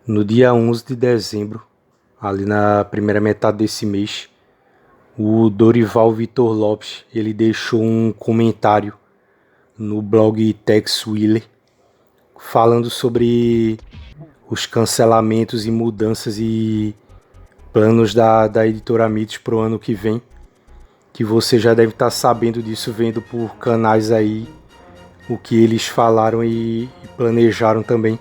No dia 11 de dezembro, ali na primeira metade desse mês, o Dorival Vitor Lopes ele deixou um comentário no blog Tex Willer falando sobre os cancelamentos e mudanças e planos da editora Mitos para o ano que vem, que você já deve estar sabendo disso vendo por canais aí o que eles falaram e planejaram também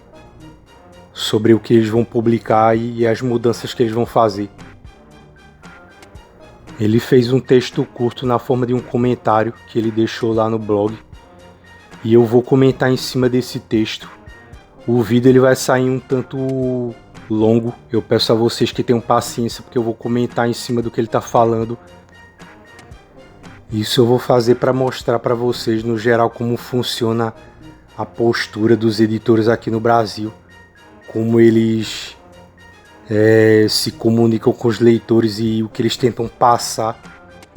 sobre o que eles vão publicar e as mudanças que eles vão fazer. Ele fez um texto curto na forma de um comentário que ele deixou lá no blog e eu vou comentar em cima desse texto. O vídeo ele vai sair um tanto longo, eu peço a vocês que tenham paciência porque eu vou comentar em cima do que ele está falando. Isso eu vou fazer para mostrar para vocês no geral como funciona a postura dos editores aqui no Brasil, como eles se comunicam com os leitores e o que eles tentam passar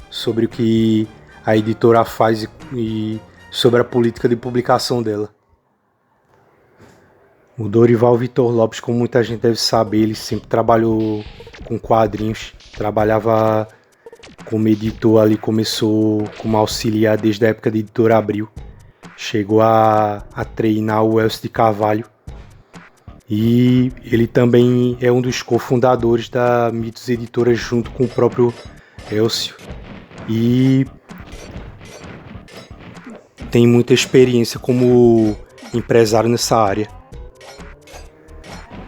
sobre o que a editora faz e sobre a política de publicação dela. O Dorival Vitor Lopes, como muita gente deve saber, ele sempre trabalhou com quadrinhos, trabalhava como editor ali, começou como auxiliar desde a época de Editora Abril, chegou a treinar o Elcio de Carvalho e ele também é um dos cofundadores da Mitos Editora junto com o próprio Elcio e tem muita experiência como empresário nessa área.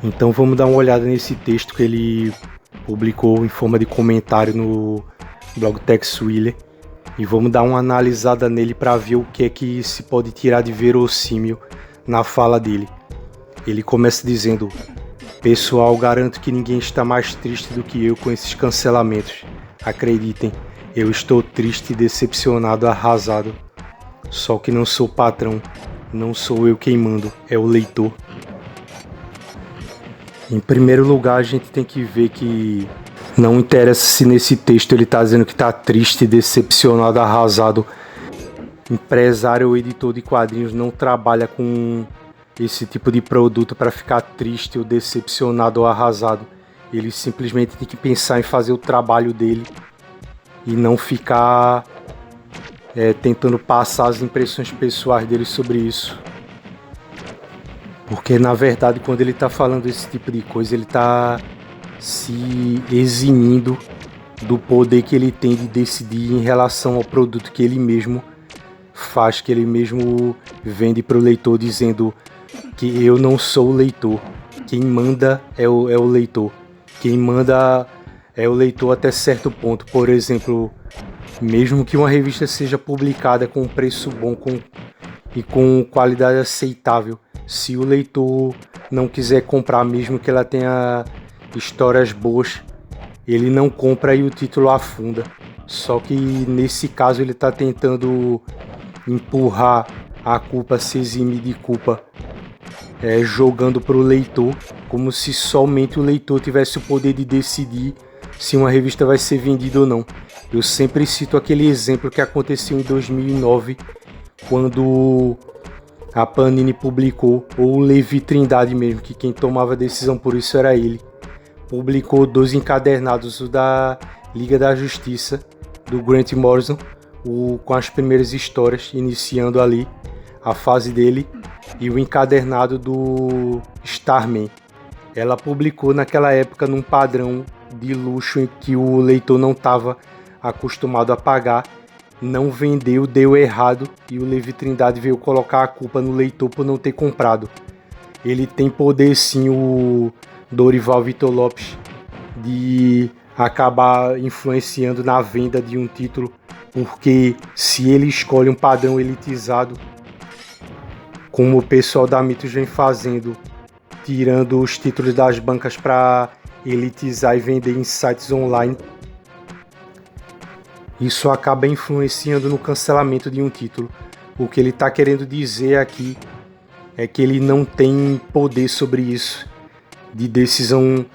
Então vamos dar uma olhada nesse texto que ele publicou em forma de comentário no blog Tex Willer e vamos dar uma analisada nele para ver o que é que se pode tirar de verossímil na fala dele. Ele começa dizendo: pessoal, garanto que ninguém está mais triste do que eu com esses cancelamentos. Acreditem, eu estou triste, decepcionado, arrasado. Só que não sou patrão, não sou eu quem mando, é o leitor. Em primeiro lugar, a gente tem que ver que não interessa se nesse texto ele está dizendo que está triste, decepcionado, arrasado. Empresário ou editor de quadrinhos não trabalha com esse tipo de produto para ficar triste ou decepcionado ou arrasado. Ele simplesmente tem que pensar em fazer o trabalho dele e não ficar tentando passar as impressões pessoais dele sobre isso. Porque na verdade quando ele está falando esse tipo de coisa, ele está se eximindo do poder que ele tem de decidir em relação ao produto que ele mesmo faz, que ele mesmo vende para o leitor, dizendo que eu não sou o leitor, quem manda é o leitor, quem manda é o leitor até certo ponto. Por exemplo, mesmo que uma revista seja publicada com um preço bom e com qualidade aceitável, se o leitor não quiser comprar, mesmo que ela tenha histórias boas, ele não compra e o título afunda. Só que nesse caso ele está tentando empurrar a culpa, se exime de culpa, jogando para o leitor, como se somente o leitor tivesse o poder de decidir se uma revista vai ser vendida ou não. Eu sempre cito aquele exemplo que aconteceu em 2009, quando a Panini publicou, ou o Levi Trindade mesmo, que quem tomava a decisão por isso era ele, publicou 2 encadernados, o da Liga da Justiça, do Grant Morrison, com as primeiras histórias, iniciando ali a fase dele, e o encadernado do Starman. Ela publicou naquela época num padrão de luxo em que o leitor não estava acostumado a pagar, não vendeu, deu errado e o Levi Trindade veio colocar a culpa no leitor por não ter comprado. Ele tem poder sim, o Dorival Vitor Lopes, de acabar influenciando na venda de um título, porque se ele escolhe um padrão elitizado, como o pessoal da Mitos vem fazendo, tirando os títulos das bancas para elitizar e vender em sites online, isso acaba influenciando no cancelamento de um título. O que ele está querendo dizer aqui é que ele não tem poder sobre isso, de decisão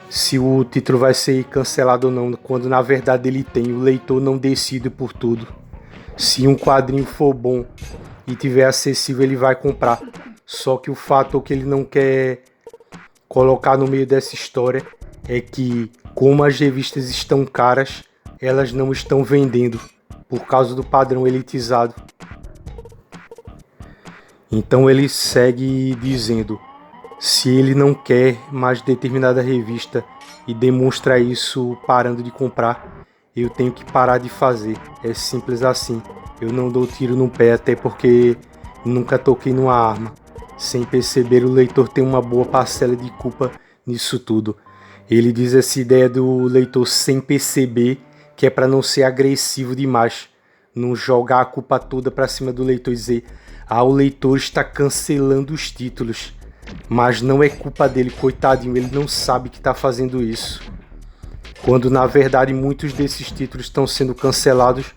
se o título vai ser cancelado ou não, quando na verdade ele tem. O leitor não decide por tudo. Se um quadrinho for bom e tiver acessível, ele vai comprar. Só que o fato é que ele não quer colocar no meio dessa história é que, como as revistas estão caras, elas não estão vendendo por causa do padrão elitizado. Então ele segue dizendo: se ele não quer mais determinada revista e demonstra isso parando de comprar, eu tenho que parar de fazer. É simples assim. Eu não dou tiro no pé, até porque nunca toquei numa arma. Sem perceber, o leitor tem uma boa parcela de culpa nisso tudo. Ele diz essa ideia do leitor sem perceber, que é para não ser agressivo demais, não jogar a culpa toda para cima do leitor e dizer: o leitor está cancelando os títulos. Mas não é culpa dele, coitadinho, ele não sabe que está fazendo isso. Quando na verdade muitos desses títulos estão sendo cancelados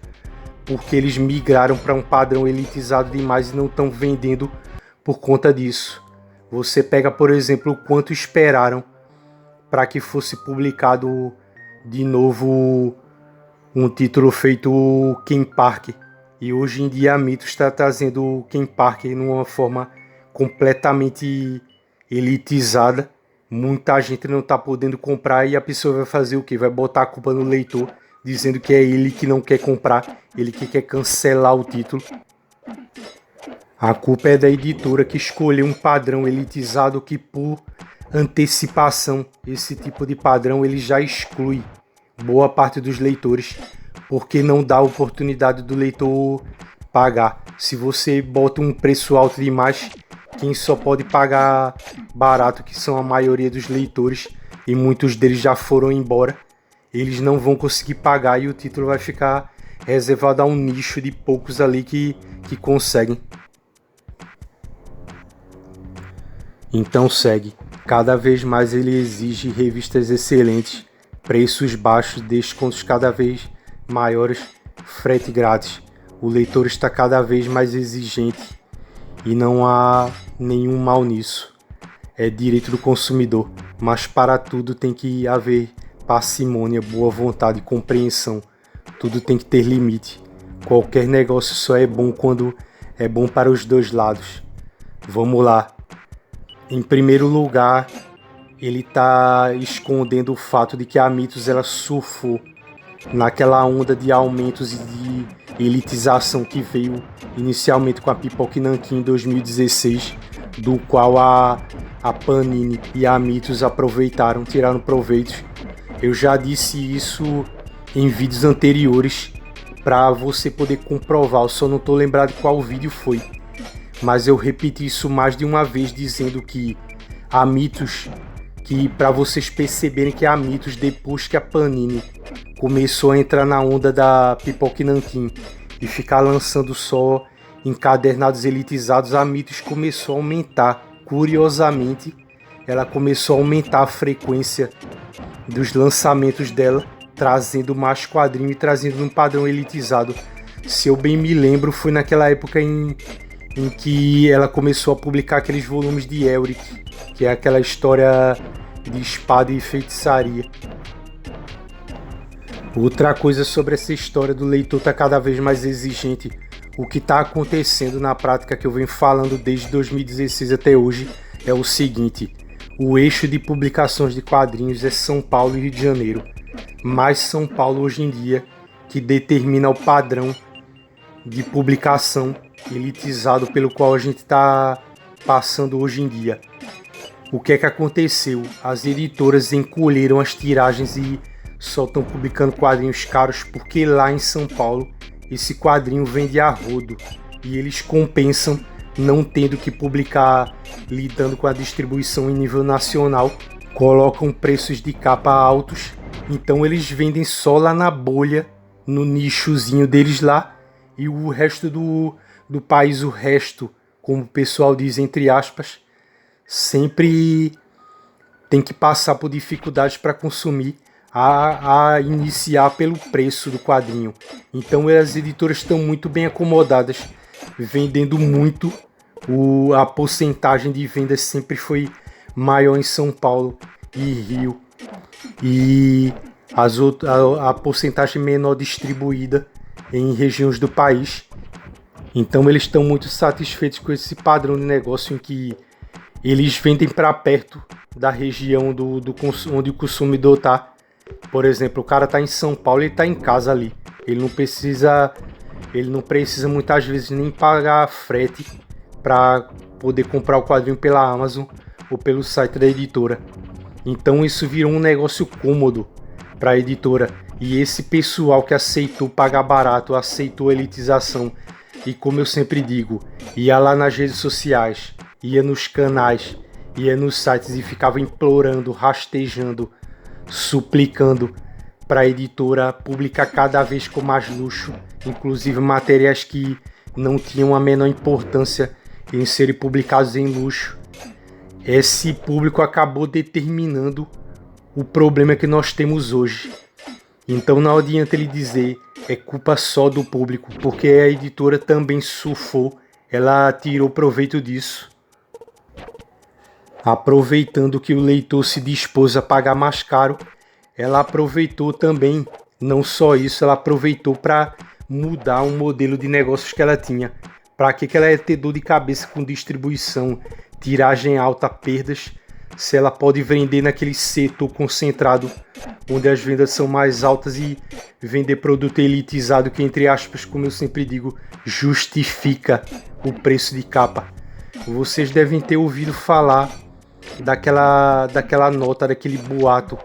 porque eles migraram para um padrão elitizado demais e não estão vendendo por conta disso. Você pega, por exemplo, o quanto esperaram para que fosse publicado de novo um título feito Ken Park. E hoje em dia a Mythos está trazendo o Ken Park numa forma completamente elitizada. Muita gente não está podendo comprar e a pessoa vai fazer o quê? Vai botar a culpa no leitor, dizendo que é ele que não quer comprar, ele que quer cancelar o título. A culpa é da editora que escolheu um padrão elitizado que, por antecipação, esse tipo de padrão ele já exclui boa parte dos leitores, porque não dá a oportunidade do leitor pagar. Se você bota um preço alto demais, quem só pode pagar barato, que são a maioria dos leitores, e muitos deles já foram embora, eles não vão conseguir pagar e o título vai ficar reservado a um nicho de poucos ali que conseguem. Então segue. Cada vez mais ele exige revistas excelentes, preços baixos, descontos cada vez maiores, frete grátis. O leitor está cada vez mais exigente e não há nenhum mal nisso. É direito do consumidor, mas para tudo tem que haver parcimônia, boa vontade e compreensão. Tudo tem que ter limite. Qualquer negócio só é bom quando é bom para os dois lados. Vamos lá. Em primeiro lugar, ele está escondendo o fato de que a Mythos ela surfou naquela onda de aumentos e de elitização que veio inicialmente com a Pipoca Nanquim em 2016, do qual a Panini e a Mythos aproveitaram, tiraram proveito. Eu já disse isso em vídeos anteriores para você poder comprovar, eu só não estou lembrado qual vídeo foi. Mas eu repeti isso mais de uma vez, dizendo que a Mythos, que para vocês perceberem que a Mythos, depois que a Panini começou a entrar na onda da Pipoca Nanquim e ficar lançando só encadernados elitizados, a Mythos começou a aumentar. Curiosamente, ela começou a aumentar a frequência dos lançamentos dela, trazendo mais quadrinho e trazendo um padrão elitizado. Se eu bem me lembro, foi naquela época em que ela começou a publicar aqueles volumes de Elric, que é aquela história de espada e feitiçaria. Outra coisa sobre essa história do leitor tá cada vez mais exigente. O que está acontecendo na prática, que eu venho falando desde 2016 até hoje, é o seguinte: o eixo de publicações de quadrinhos é São Paulo e Rio de Janeiro. Mais São Paulo hoje em dia, que determina o padrão de publicação elitizado pelo qual a gente está passando hoje em dia. O que é que aconteceu? As editoras encolheram as tiragens e só estão publicando quadrinhos caros porque lá em São Paulo esse quadrinho vende a rodo e eles compensam não tendo que publicar, lidando com a distribuição em nível nacional, colocam preços de capa altos, então eles vendem só lá na bolha, no nichozinho deles lá, e o resto do país, o resto, como o pessoal diz entre aspas, sempre tem que passar por dificuldades para consumir, a iniciar pelo preço do quadrinho. Então as editoras estão muito bem acomodadas, vendendo muito. A porcentagem de vendas sempre foi maior em São Paulo e Rio, e a porcentagem menor distribuída em regiões do país. Então eles estão muito satisfeitos com esse padrão de negócio em que eles vendem para perto da região onde o consumidor tá. Por exemplo, o cara tá em São Paulo, ele tá em casa ali. Ele não precisa muitas vezes nem pagar frete para poder comprar o quadrinho pela Amazon ou pelo site da editora. Então isso virou um negócio cômodo para a editora. E esse pessoal que aceitou pagar barato, aceitou a elitização, e como eu sempre digo, ia lá nas redes sociais, ia nos canais, ia nos sites e ficava implorando, rastejando, suplicando para a editora publicar cada vez com mais luxo, inclusive materiais que não tinham a menor importância em serem publicados em luxo. Esse público acabou determinando o problema que nós temos hoje. Então não adianta ele dizer é culpa só do público, porque a editora também surfou, ela tirou proveito disso. Aproveitando que o leitor se dispôs a pagar mais caro, ela aproveitou também, não só isso, ela aproveitou para mudar um modelo de negócios que ela tinha. Para que ela ia ter dor de cabeça com distribuição, tiragem alta, perdas, se ela pode vender naquele setor concentrado, onde as vendas são mais altas, e vender produto elitizado que, entre aspas, como eu sempre digo, justifica o preço de capa. Vocês devem ter ouvido falar daquela nota, daquele boato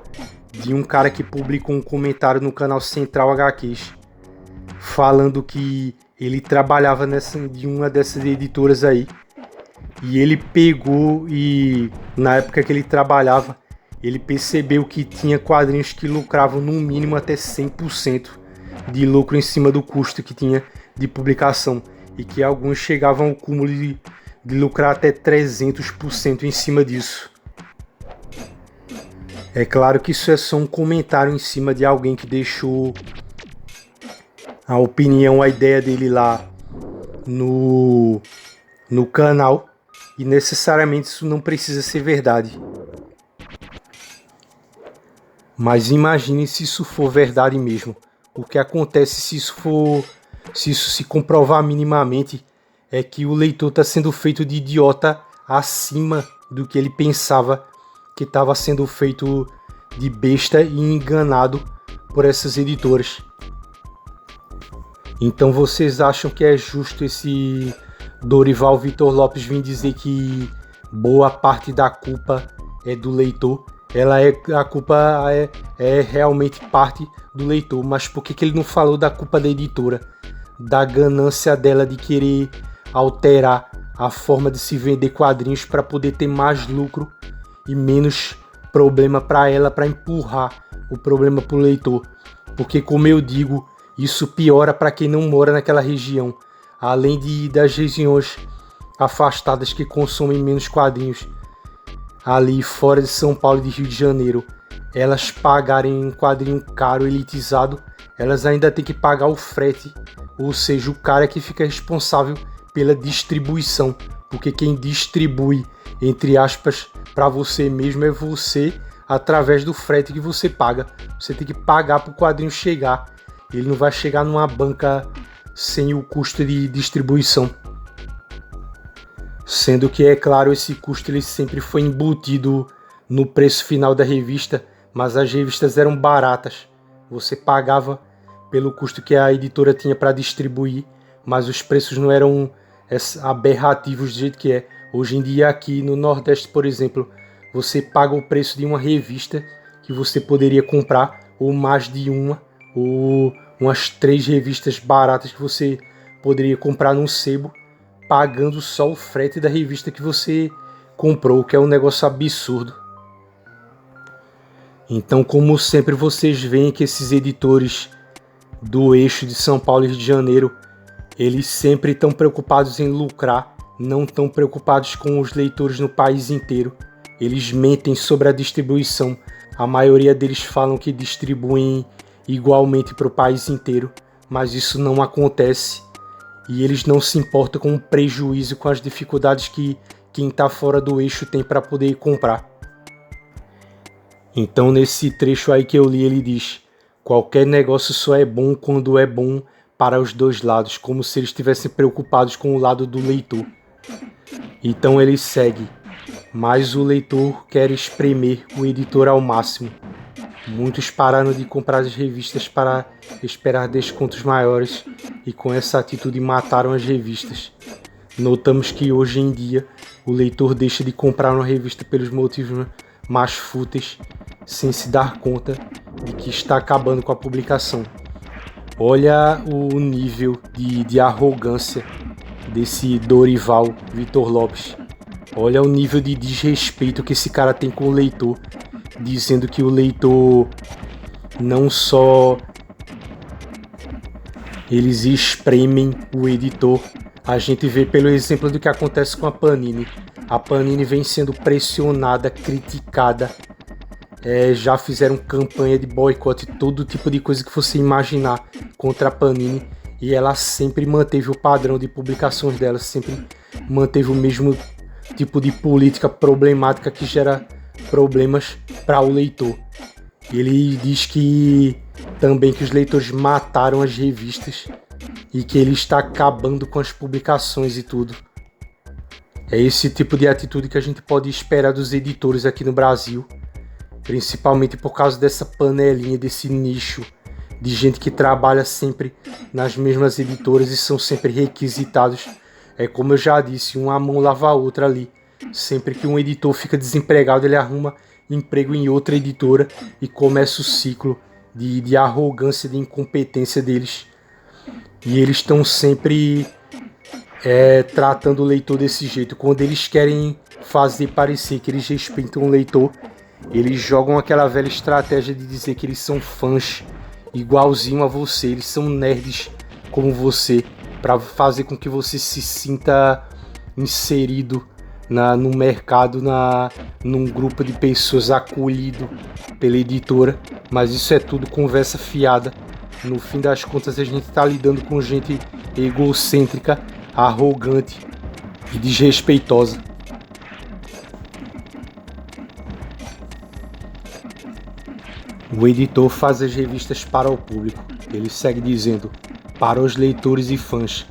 de um cara que publicou um comentário no canal Central HQs falando que ele trabalhava de uma dessas editoras aí, e ele pegou e na época que ele trabalhava, ele percebeu que tinha quadrinhos que lucravam no mínimo até 100% de lucro em cima do custo que tinha de publicação, e que alguns chegavam ao cúmulo de lucrar até 300% em cima disso. É claro que isso é só um comentário em cima de alguém que deixou a opinião, a ideia dele lá no canal, e necessariamente isso não precisa ser verdade. Mas imagine se isso for verdade mesmo. O que acontece se isso se comprovar minimamente é que o leitor está sendo feito de idiota acima do que ele pensava, que estava sendo feito de besta e enganado por essas editoras. Então vocês acham que é justo esse Dorival Vitor Lopes vir dizer que boa parte da culpa é do leitor? A culpa é realmente parte do leitor, mas por que ele não falou da culpa da editora? Da ganância dela de querer alterar a forma de se vender quadrinhos para poder ter mais lucro e menos problema para ela, para empurrar o problema para o leitor. Porque, como eu digo, isso piora para quem não mora naquela região, além das regiões afastadas que consomem menos quadrinhos, ali fora de São Paulo e de Rio de Janeiro, elas pagarem um quadrinho caro, elitizado, elas ainda têm que pagar o frete, ou seja, o cara que fica responsável pela distribuição, porque quem distribui, entre aspas, para você mesmo é você, através do frete que você paga. Você tem que pagar para o quadrinho chegar. Ele não vai chegar numa banca sem o custo de distribuição. Sendo que, é claro, esse custo ele sempre foi embutido no preço final da revista, mas as revistas eram baratas. Você pagava pelo custo que a editora tinha para distribuir, mas os preços não eram aberrativos do jeito que é. Hoje em dia, aqui no Nordeste, por exemplo, você paga o preço de uma revista que você poderia comprar, ou mais de uma, ou umas 3 revistas baratas que você poderia comprar num sebo, pagando só o frete da revista que você comprou, que é um negócio absurdo. Então, como sempre, vocês veem que esses editores do eixo de São Paulo e Rio de Janeiro, eles sempre estão preocupados em lucrar, não estão preocupados com os leitores no país inteiro. Eles mentem sobre a distribuição. A maioria deles falam que distribuem igualmente para o país inteiro, mas isso não acontece. E eles não se importam com o prejuízo, com as dificuldades que quem está fora do eixo tem para poder comprar. Então, nesse trecho aí que eu li, ele diz: qualquer negócio só é bom quando é bom para os dois lados, como se eles estivessem preocupados com o lado do leitor. Então ele segue: mas o leitor quer espremer o editor ao máximo. Muitos pararam de comprar as revistas para esperar descontos maiores e com essa atitude mataram as revistas. Notamos que hoje em dia o leitor deixa de comprar uma revista pelos motivos mais fúteis, sem se dar conta de que está acabando com a publicação. Olha o nível de arrogância desse Dorival Vitor Lopes. Olha o nível de desrespeito que esse cara tem com o leitor, dizendo que o leitor não só eles espremem o editor. A gente vê pelo exemplo do que acontece com a Panini. A Panini vem sendo pressionada, criticada. Já fizeram campanha de boicote, todo tipo de coisa que você imaginar contra a Panini. E ela sempre manteve o padrão de publicações dela, sempre manteve o mesmo tipo de política problemática que gera problemas para o leitor. Ele diz que também que os leitores mataram as revistas e que ele está acabando com as publicações e tudo. É esse tipo de atitude que a gente pode esperar dos editores aqui no Brasil, principalmente por causa dessa panelinha, desse nicho de gente que trabalha sempre nas mesmas editoras e são sempre requisitados. É como eu já disse, uma mão lava a outra ali. Sempre que um editor fica desempregado, ele arruma emprego em outra editora e começa o ciclo de arrogância, de incompetência deles. E eles estão sempre tratando o leitor desse jeito. Quando eles querem fazer parecer que eles respeitam o leitor, eles jogam aquela velha estratégia de dizer que eles são fãs igualzinho a você, eles são nerds como você, para fazer com que você se sinta inserido no mercado, num grupo de pessoas acolhido pela editora. Mas isso é tudo conversa fiada. No fim das contas, a gente está lidando com gente egocêntrica, arrogante e desrespeitosa. O editor faz as revistas para o público. Ele segue dizendo, para os leitores e fãs.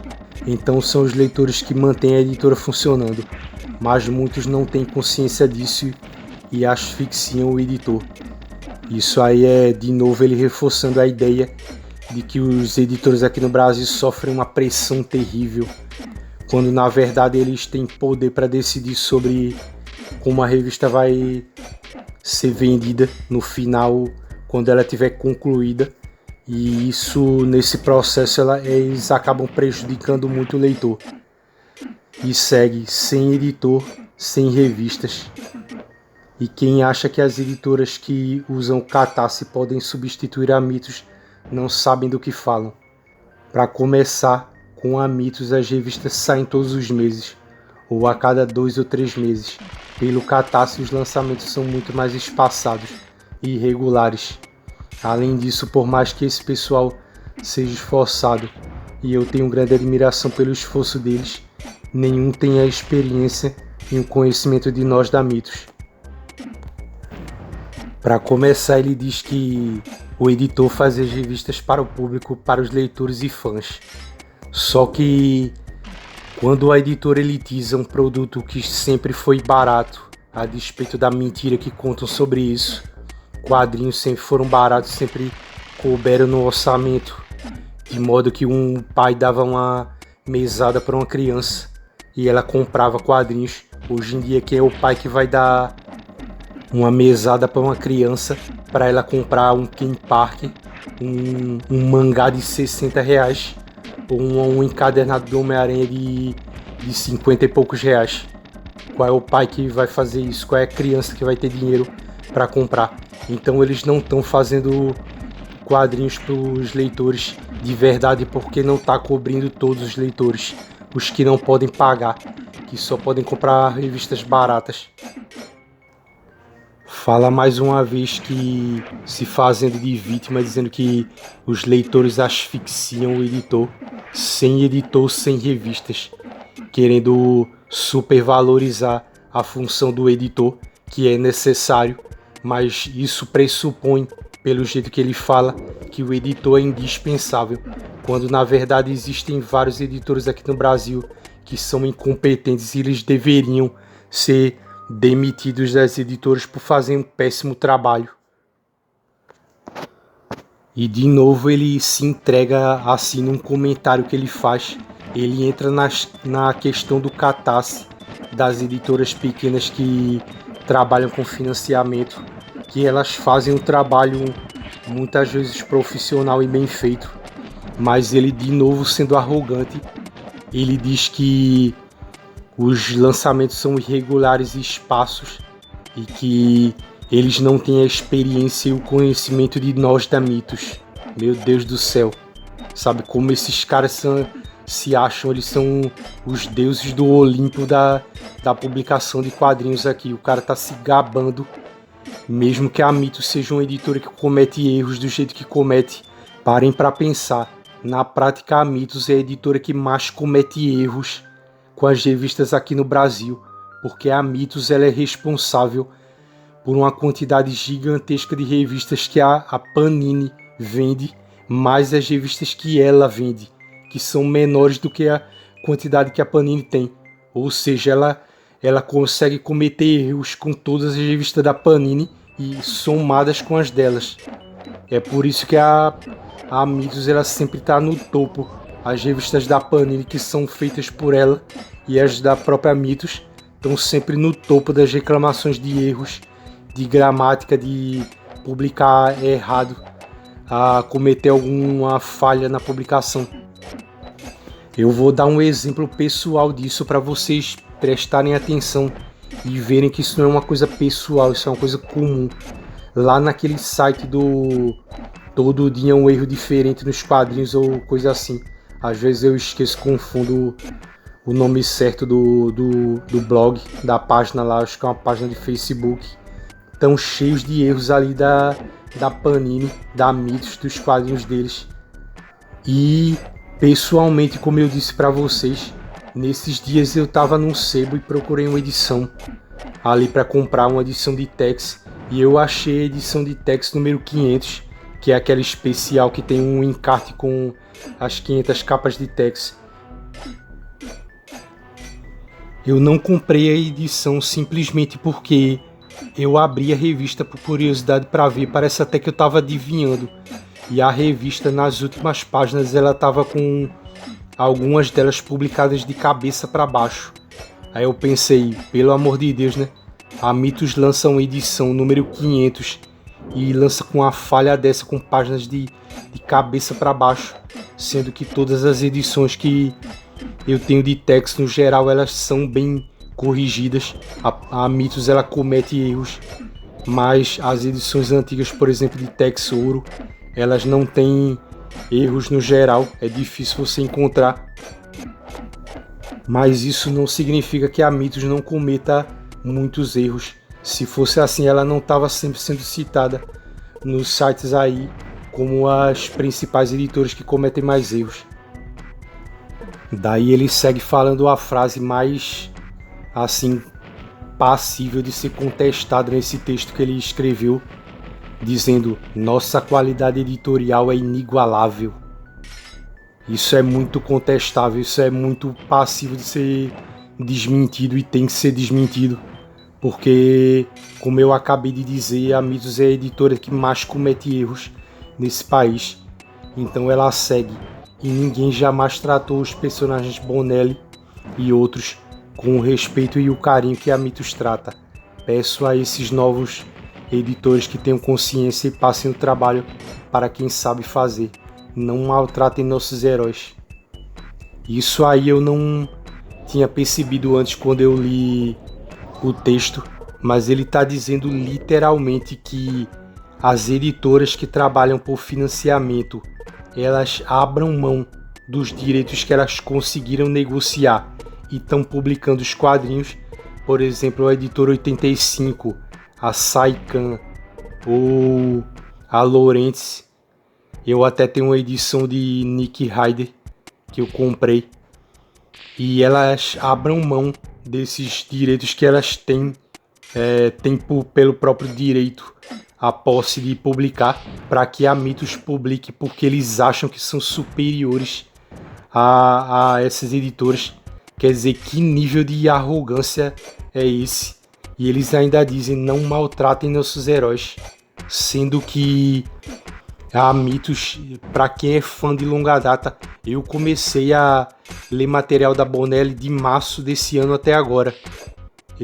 Então são os leitores que mantêm a editora funcionando. Mas muitos não têm consciência disso e asfixiam o editor. Isso aí é, de novo, ele reforçando a ideia de que os editores aqui no Brasil sofrem uma pressão terrível, quando na verdade eles têm poder para decidir sobre como a revista vai ser vendida no final, quando ela estiver concluída. E isso, nesse processo, eles acabam prejudicando muito o leitor. E segue sem editor, sem revistas. E quem acha que as editoras que usam Catarse podem substituir a Mitos não sabem do que falam. Para começar, com a Mitos as revistas saem todos os meses, ou a cada 2 ou 3 meses. Pelo Catarse os lançamentos são muito mais espaçados e irregulares. Além disso, por mais que esse pessoal seja esforçado, e eu tenho grande admiração pelo esforço deles, nenhum tem a experiência e o conhecimento de nós da Mitos. Para começar, ele diz que o editor faz as revistas para o público, para os leitores e fãs. Só que quando a editora elitiza um produto que sempre foi barato, a despeito da mentira que contam sobre isso, quadrinhos sempre foram baratos, sempre couberam no orçamento, de modo que um pai dava uma mesada para uma criança e ela comprava quadrinhos. Hoje em dia, quem é o pai que vai dar uma mesada para uma criança para ela comprar um Ken Parker, um mangá de R$60 ou um encadernado do Homem-Aranha de 50 e poucos reais? Qual é o pai que vai fazer isso? Qual é a criança que vai ter dinheiro para comprar? Então eles não estão fazendo quadrinhos para os leitores de verdade, porque não está cobrindo todos os leitores, os que não podem pagar, que só podem comprar revistas baratas. Fala mais uma vez que se fazendo de vítima, dizendo que os leitores asfixiam o editor, sem revistas, querendo supervalorizar a função do editor, que é necessário, mas isso pressupõe, pelo jeito que ele fala, que o editor é indispensável, quando na verdade existem vários editores aqui no Brasil que são incompetentes e eles deveriam ser demitidos das editoras por fazerem um péssimo trabalho. E de novo ele se entrega assim num comentário que ele faz. Ele entra na questão do catarse das editoras pequenas que trabalham com financiamento, que elas fazem um trabalho muitas vezes profissional e bem feito, mas ele de novo sendo arrogante, ele diz que os lançamentos são irregulares e esparsos e que eles não têm a experiência e o conhecimento de nós da Mitos. Meu Deus do céu, sabe como esses caras se acham, eles são os deuses do Olimpo da publicação de quadrinhos aqui. O cara tá se gabando, mesmo que a Mitos seja uma editora que comete erros do jeito que comete. Parem para pensar, na prática a Mitos é a editora que mais comete erros com as revistas aqui no Brasil, porque a Mitos ela é responsável por uma quantidade gigantesca de revistas que a Panini vende, mais as revistas que ela vende, que são menores do que a quantidade que a Panini tem. Ou seja, ela consegue cometer erros com todas as revistas da Panini e somadas com as delas. É por isso que a Mitos ela sempre está no topo. As revistas da Panini que são feitas por ela e as da própria Mitos estão sempre no topo das reclamações de erros, de gramática, de publicar errado, a cometer alguma falha na publicação. Eu vou dar um exemplo pessoal disso para vocês prestarem atenção e verem que isso não é uma coisa pessoal, isso é uma coisa comum. Lá naquele site do Todo Dia um Erro Diferente nos Quadrinhos ou coisa assim. Às vezes eu esqueço, confundo o nome certo do blog, da página lá, acho que é uma página de Facebook. Estão cheios de erros ali da Panini, da Mitos, dos quadrinhos deles. E pessoalmente, como eu disse para vocês, nesses dias eu estava num sebo e procurei uma edição ali para comprar uma edição de Tex, e eu achei a edição de Tex número 500, que é aquela especial que tem um encarte com as 500 capas de Tex. Eu não comprei a edição simplesmente porque eu abri a revista por curiosidade para ver, parece até que eu estava adivinhando. E a revista, nas últimas páginas, ela estava com algumas delas publicadas de cabeça para baixo. Aí eu pensei, pelo amor de Deus, né? A Mitos lança uma edição número 500 e lança com uma falha dessa, com páginas de cabeça para baixo, sendo que todas as edições que eu tenho de Tex no geral, elas são bem corrigidas. A Mitos ela comete erros, mas as edições antigas, por exemplo, de Tex Ouro, elas não têm erros no geral, é difícil você encontrar. Mas isso não significa que a Mitos não cometa muitos erros. Se fosse assim, ela não estava sempre sendo citada nos sites aí como as principais editoras que cometem mais erros. Daí ele segue falando a frase mais assim passível de ser contestada nesse texto que ele escreveu, dizendo: nossa qualidade editorial é inigualável. Isso é muito contestável, isso é muito passível de ser desmentido e tem que ser desmentido, porque, como eu acabei de dizer, a Mitos é a editora que mais comete erros nesse país. Então ela segue, e ninguém jamais tratou os personagens Bonelli e outros com o respeito e o carinho que a Mitos trata. Peço a esses novos editores que tenham consciência e passem o trabalho para quem sabe fazer. Não maltratem nossos heróis. Isso aí eu não tinha percebido antes quando eu li o texto, mas ele está dizendo literalmente que as editoras que trabalham por financiamento, elas abram mão dos direitos que elas conseguiram negociar e estão publicando os quadrinhos. Por exemplo, a editora 85, a Saikan ou a Lawrence. Eu até tenho uma edição de Nick Ryder que eu comprei, e elas abram mão desses direitos que elas têm, pelo próprio direito a posse de publicar, para que a Mitos publique, porque eles acham que são superiores a essas editoras. Quer dizer, que nível de arrogância é esse? E eles ainda dizem: não maltratem nossos heróis. Sendo que a Mitos, para quem é fã de longa data, eu comecei a ler material da Bonelli de março desse ano até agora.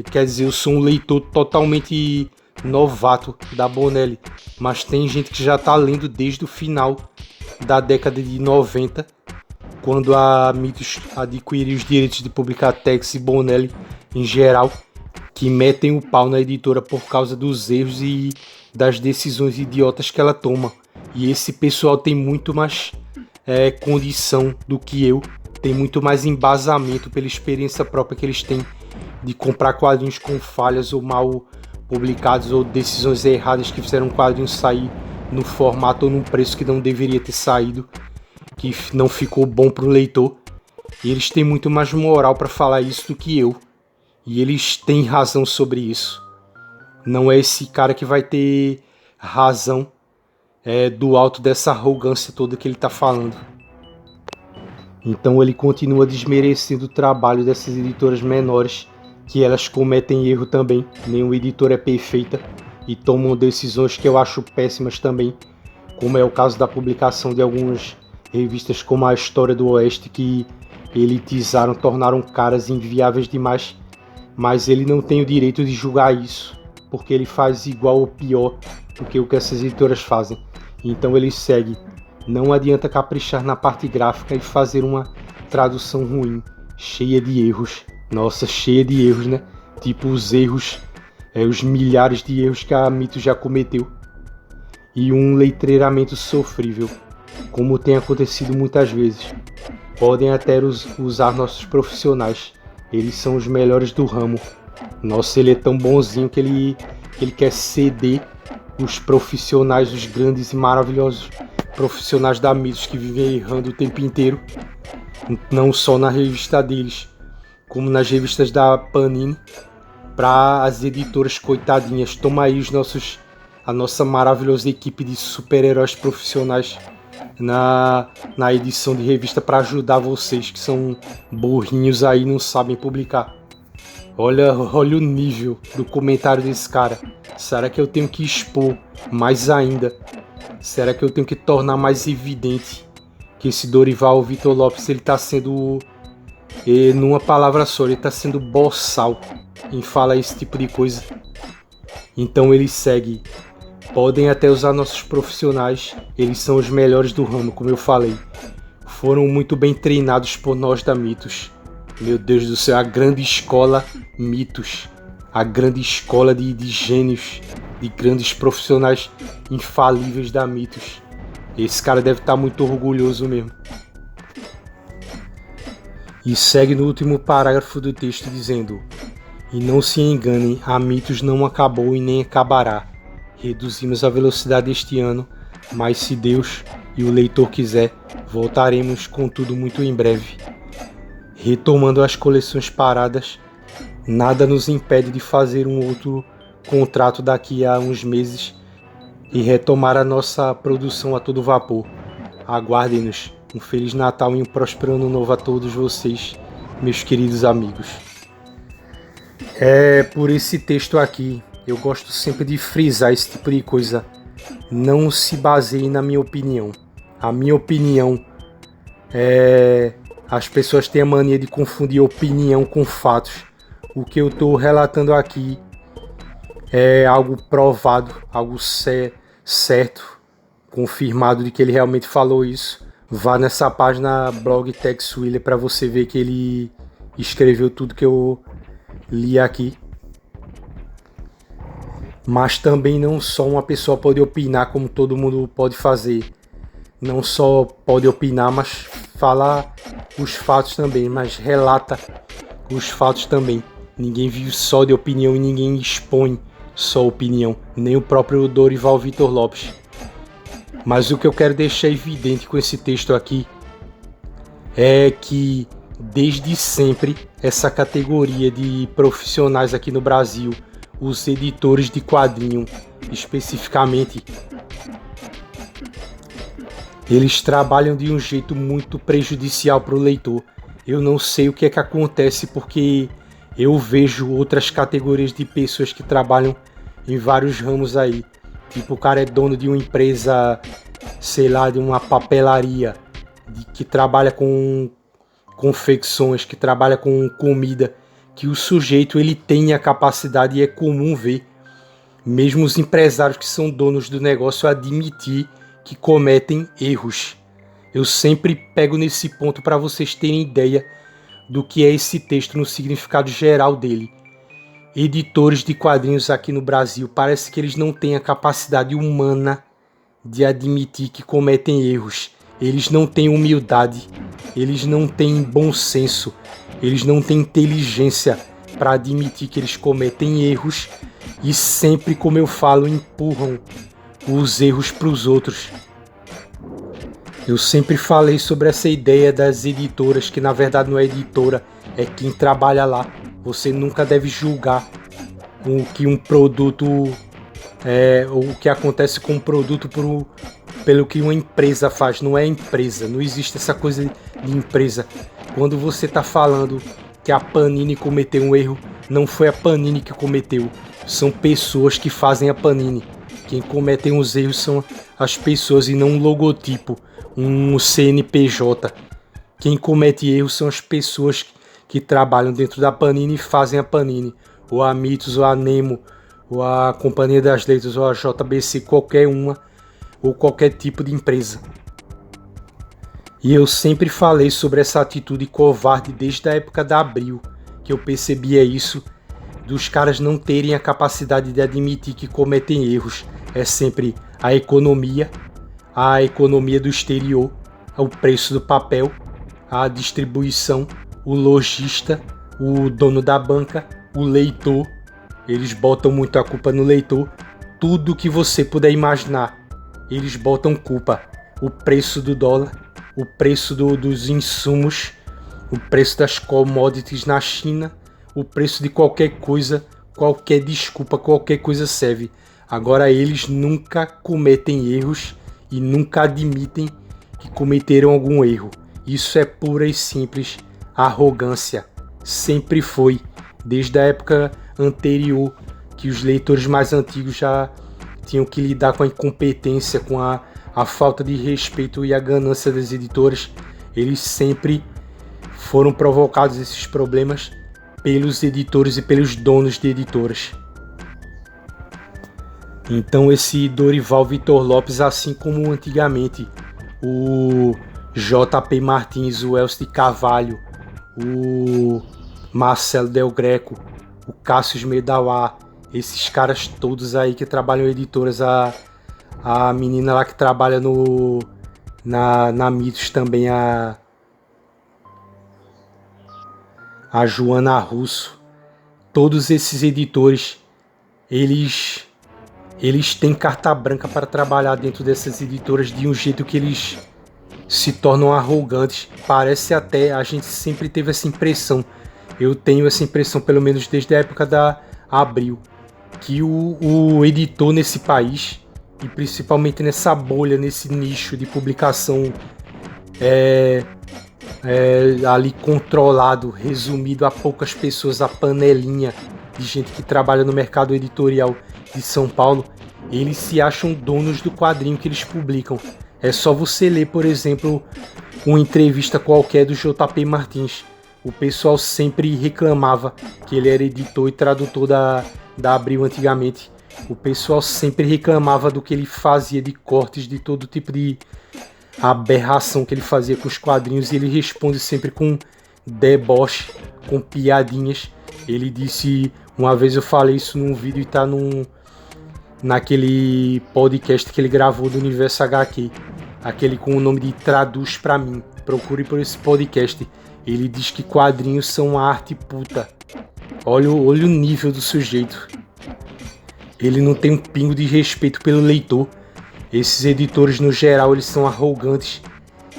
Quer dizer, eu sou um leitor totalmente novato da Bonelli, mas tem gente que já está lendo desde o final da década de 90, quando a Mitos adquiriu os direitos de publicar Tex e Bonelli em geral, que metem o pau na editora por causa dos erros e das decisões idiotas que ela toma. E esse pessoal tem muito mais condição do que eu, tem muito mais embasamento pela experiência própria que eles têm de comprar quadrinhos com falhas ou mal publicados, ou decisões erradas que fizeram um quadrinho sair no formato ou num preço que não deveria ter saído, que não ficou bom para o leitor. E eles têm muito mais moral para falar isso do que eu. E eles têm razão sobre isso. Não é esse cara que vai ter razão do alto dessa arrogância toda que ele está falando. Então ele continua desmerecendo o trabalho dessas editoras menores, que elas cometem erro também. Nenhuma editora é perfeita e tomam decisões que eu acho péssimas também, como é o caso da publicação de algumas revistas como a História do Oeste, que elitizaram, tornaram caras inviáveis demais, mas ele não tem o direito de julgar isso, porque ele faz igual ou pior do que o que essas editoras fazem. Então ele segue: não adianta caprichar na parte gráfica e fazer uma tradução ruim, cheia de erros. Nossa, cheia de erros, né? Tipo os erros, os milhares de erros que a Mitos já cometeu. E um letreiramento sofrível, como tem acontecido muitas vezes. Podem até usar nossos profissionais, eles são os melhores do ramo. Nossa, ele é tão bonzinho que ele quer ceder os profissionais, os grandes e maravilhosos profissionais da Mitos que vivem errando o tempo inteiro, não só na revista deles, como nas revistas da Panini, para as editoras coitadinhas. Toma aí a nossa maravilhosa equipe de super-heróis profissionais na edição de revista para ajudar vocês que são burrinhos aí e não sabem publicar. Olha o nível do comentário desse cara. Será que eu tenho que expor mais ainda? Será que eu tenho que tornar mais evidente que esse Dorival Vitor Lopes, ele está sendo, numa palavra só, ele está sendo boçal em falar esse tipo de coisa? Então ele segue: podem até usar nossos profissionais, eles são os melhores do ramo, como eu falei. Foram muito bem treinados por nós da Mitos. Meu Deus do céu, a grande escola Mitos. A grande escola de gênios, de grandes profissionais infalíveis da Mitos. Esse cara deve estar muito orgulhoso mesmo. E segue no último parágrafo do texto dizendo: e não se enganem, a Mitos não acabou e nem acabará. Reduzimos a velocidade este ano, mas se Deus e o leitor quiser, voltaremos com tudo muito em breve. Retomando as coleções paradas, nada nos impede de fazer um outro contrato daqui a uns meses e retomar a nossa produção a todo vapor. Aguardem-nos. Um Feliz Natal e um próspero Ano Novo a todos vocês, meus queridos amigos. Por esse texto aqui, eu gosto sempre de frisar esse tipo de coisa. Não se baseie na minha opinião. A minha opinião as pessoas têm a mania de confundir opinião com fatos. O que eu estou relatando aqui é algo provado, algo certo, confirmado de que ele realmente falou isso. Vá nessa página blog Tex Willer para você ver que ele escreveu tudo que eu li aqui. Mas também não só uma pessoa pode opinar como todo mundo pode fazer. Não só pode opinar, mas falar os fatos também, mas relata os fatos também. Ninguém vive só de opinião e ninguém expõe só opinião, nem o próprio Dorival Vitor Lopes. Mas o que eu quero deixar evidente com esse texto aqui é que desde sempre essa categoria de profissionais aqui no Brasil, os editores de quadrinho especificamente, eles trabalham de um jeito muito prejudicial para o leitor. Eu não sei o que é que acontece, porque Eu vejo outras categorias de pessoas que trabalham em vários ramos aí. Tipo, o cara é dono de uma empresa, sei lá, de uma papelaria, que trabalha com confecções, que trabalha com comida, que o sujeito ele tem a capacidade, e é comum ver, mesmo os empresários que são donos do negócio, admitir que cometem erros. Eu sempre pego nesse ponto para vocês terem ideia do que é esse texto no significado geral dele. Editores de quadrinhos aqui no Brasil, parece que eles não têm a capacidade humana de admitir que cometem erros. Eles não têm humildade, eles não têm bom senso, eles não têm inteligência para admitir que eles cometem erros e sempre, como eu falo, empurram os erros para os outros. Eu sempre falei sobre essa ideia das editoras, que na verdade não é editora, é quem trabalha lá. Você nunca deve julgar o que um produto ou o que acontece com um produto pelo que uma empresa faz. Não é empresa, não existe essa coisa de empresa. Quando você está falando que a Panini cometeu um erro, não foi a Panini que cometeu, são pessoas que fazem a Panini. Quem cometem os erros são as pessoas e não um logotipo, um CNPJ. Quem comete erros são as pessoas que trabalham dentro da Panini e fazem a Panini, ou a Mitos, ou a Nemo, ou a Companhia das Letras, ou a JBC, qualquer uma, ou qualquer tipo de empresa. E eu sempre falei sobre essa atitude covarde desde a época da Abril, que eu percebia isso, dos caras não terem a capacidade de admitir que cometem erros. É sempre a economia do exterior, o preço do papel, a distribuição, o lojista, o dono da banca, o leitor. Eles botam muito a culpa no leitor. Tudo que você puder imaginar, eles botam culpa. O preço do dólar, o preço dos insumos, o preço das commodities na China, o preço de qualquer coisa, qualquer desculpa, qualquer coisa serve. Agora eles nunca cometem erros e nunca admitem que cometeram algum erro. Isso é pura e simples arrogância. Sempre foi, desde a época anterior, que os leitores mais antigos já tinham que lidar com a incompetência, com a falta de respeito e a ganância das editoras. Eles sempre foram provocados esses problemas pelos editores e pelos donos de editoras. Então esse Dorival Vitor Lopes, assim como antigamente o J.P. Martins, o Elcio de Carvalho, o Marcelo Del Greco, o Cássio Medauá, esses caras todos aí que trabalham em editoras, a menina lá que trabalha na Mitos também, a Joana Russo, todos esses editores, eles têm carta branca para trabalhar dentro dessas editoras de um jeito que eles se tornam arrogantes. Parece até, a gente sempre teve essa impressão, eu tenho essa impressão pelo menos desde a época da Abril, que o editor nesse país, e principalmente nessa bolha, nesse nicho de publicação ali controlado, resumido a poucas pessoas, a panelinha de gente que trabalha no mercado editorial de São Paulo, eles se acham donos do quadrinho que eles publicam. É só você ler, por exemplo, uma entrevista qualquer do J.P. Martins. O pessoal sempre reclamava que ele era editor e tradutor da Abril antigamente. O pessoal sempre reclamava do que ele fazia de cortes, de todo tipo de aberração que ele fazia com os quadrinhos, e ele responde sempre com deboche, com piadinhas. Ele disse, uma vez eu falei isso num vídeo e tá naquele podcast que ele gravou do Universo HQ, aquele com o nome de Traduz Pra Mim. Procure por esse podcast. Ele diz que quadrinhos são arte puta. Olha o nível do sujeito. Ele não tem um pingo de respeito pelo leitor. Esses editores no geral, eles são arrogantes.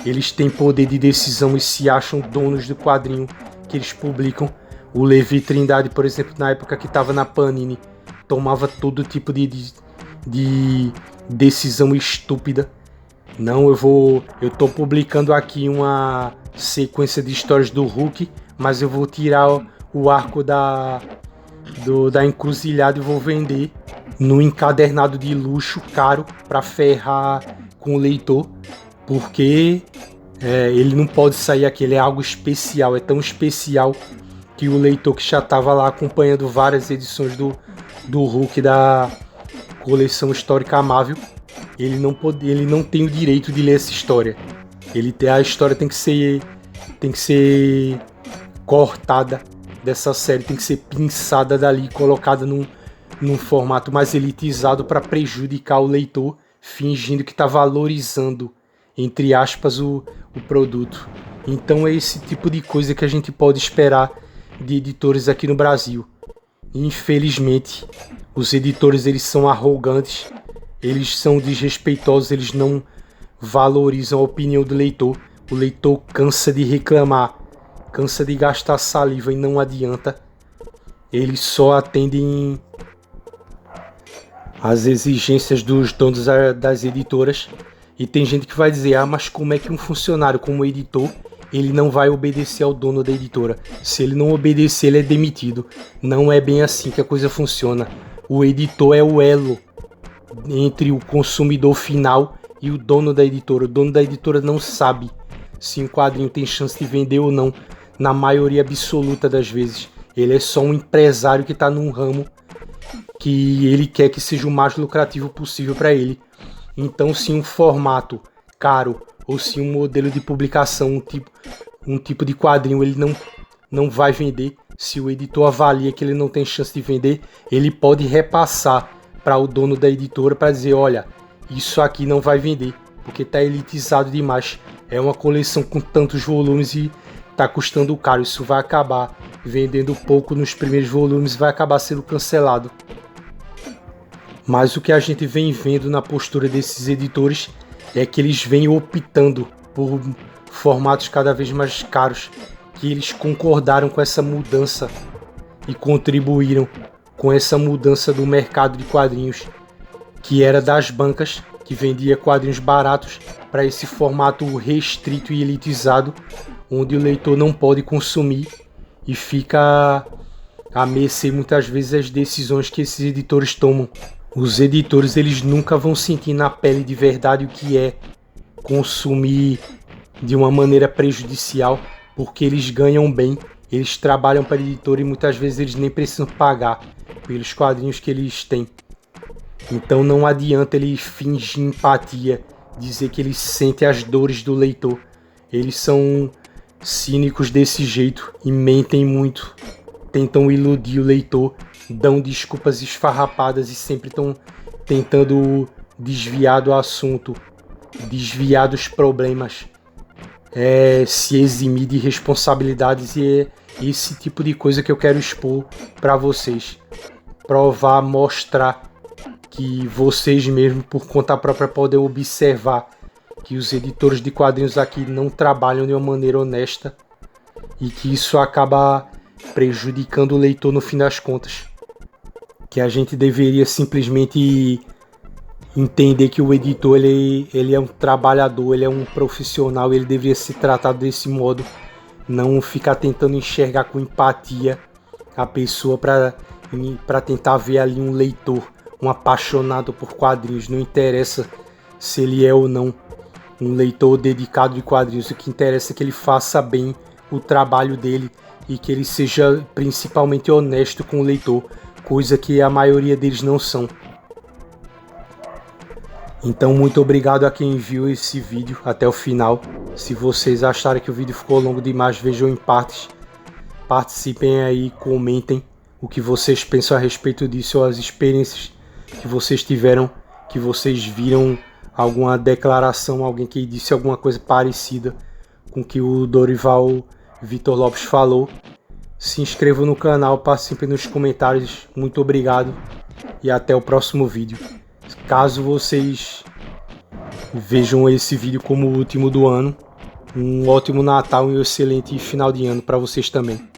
Eles têm poder de decisão e se acham donos do quadrinho que eles publicam. O Levi Trindade, por exemplo, na época que estava na Panini, tomava todo tipo de decisão estúpida. Não, eu tô publicando aqui uma sequência de histórias do Hulk, mas eu vou tirar o arco da encruzilhada e vou vender no encadernado de luxo caro para ferrar com o leitor, porque ele não pode sair aqui, ele é algo especial, é tão especial que o leitor que já estava lá acompanhando várias edições do Hulk da coleção histórica Marvel, ele não tem o direito de ler essa história. A história tem que ser cortada dessa série, tem que ser pinçada dali, colocada num formato mais elitizado para prejudicar o leitor, fingindo que está valorizando, entre aspas, o produto. Então é esse tipo de coisa que a gente pode esperar de editores aqui no Brasil. Infelizmente, os editores eles são arrogantes, eles são desrespeitosos, eles não valorizam a opinião do leitor. O leitor cansa de reclamar, cansa de gastar saliva e não adianta. Eles só atendem às exigências dos donos das editoras. E tem gente que vai dizer, mas como é que um funcionário como editor, ele não vai obedecer ao dono da editora? Se ele não obedecer, ele é demitido. Não é bem assim que a coisa funciona. O editor é o elo entre o consumidor final e o dono da editora. O dono da editora não sabe se um quadrinho tem chance de vender ou não, na maioria absoluta das vezes. Ele é só um empresário que está num ramo que ele quer que seja o mais lucrativo possível para ele. Então, se um formato caro ou se um modelo de publicação, um tipo de quadrinho, ele não vai vender, se o editor avalia que ele não tem chance de vender, ele pode repassar para o dono da editora para dizer, olha, isso aqui não vai vender, porque está elitizado demais. É uma coleção com tantos volumes e está custando caro. Isso vai acabar vendendo pouco nos primeiros volumes e vai acabar sendo cancelado. Mas o que a gente vem vendo na postura desses editores é que eles vêm optando por formatos cada vez mais caros, que eles concordaram com essa mudança e contribuíram com essa mudança do mercado de quadrinhos, que era das bancas, que vendia quadrinhos baratos, para esse formato restrito e elitizado, onde o leitor não pode consumir e fica a mercê muitas vezes das decisões que esses editores tomam. Os editores eles nunca vão sentir na pele de verdade o que é consumir de uma maneira prejudicial, porque eles ganham bem, eles trabalham para a editora e muitas vezes eles nem precisam pagar pelos quadrinhos que eles têm. Então não adianta ele fingir empatia, dizer que eles sentem as dores do leitor. Eles são cínicos desse jeito e mentem muito, tentam iludir o leitor, dão desculpas esfarrapadas e sempre estão tentando desviar do assunto, desviar dos problemas, se eximir de responsabilidades, e é esse tipo de coisa que eu quero expor para vocês. Provar, mostrar que vocês mesmos, por conta própria, podem observar que os editores de quadrinhos aqui não trabalham de uma maneira honesta e que isso acaba prejudicando o leitor no fim das contas. Que a gente deveria simplesmente entender que o editor ele é um trabalhador, ele é um profissional, ele deveria ser tratado desse modo, não ficar tentando enxergar com empatia a pessoa para tentar ver ali um leitor, um apaixonado por quadrinhos. Não interessa se ele é ou não um leitor dedicado de quadrinhos, o que interessa é que ele faça bem o trabalho dele e que ele seja principalmente honesto com o leitor, coisa que a maioria deles não são. Então muito obrigado a quem viu esse vídeo até o final. Se vocês acharem que o vídeo ficou longo demais, vejam em partes, participem aí, comentem o que vocês pensam a respeito disso, ou as experiências que vocês tiveram, que vocês viram alguma declaração, alguém que disse alguma coisa parecida com o que o Dorival Vitor Lopes falou. Se inscrevam no canal, participem nos comentários. Muito obrigado e até o próximo vídeo. Caso vocês vejam esse vídeo como o último do ano, um ótimo Natal e um excelente final de ano para vocês também.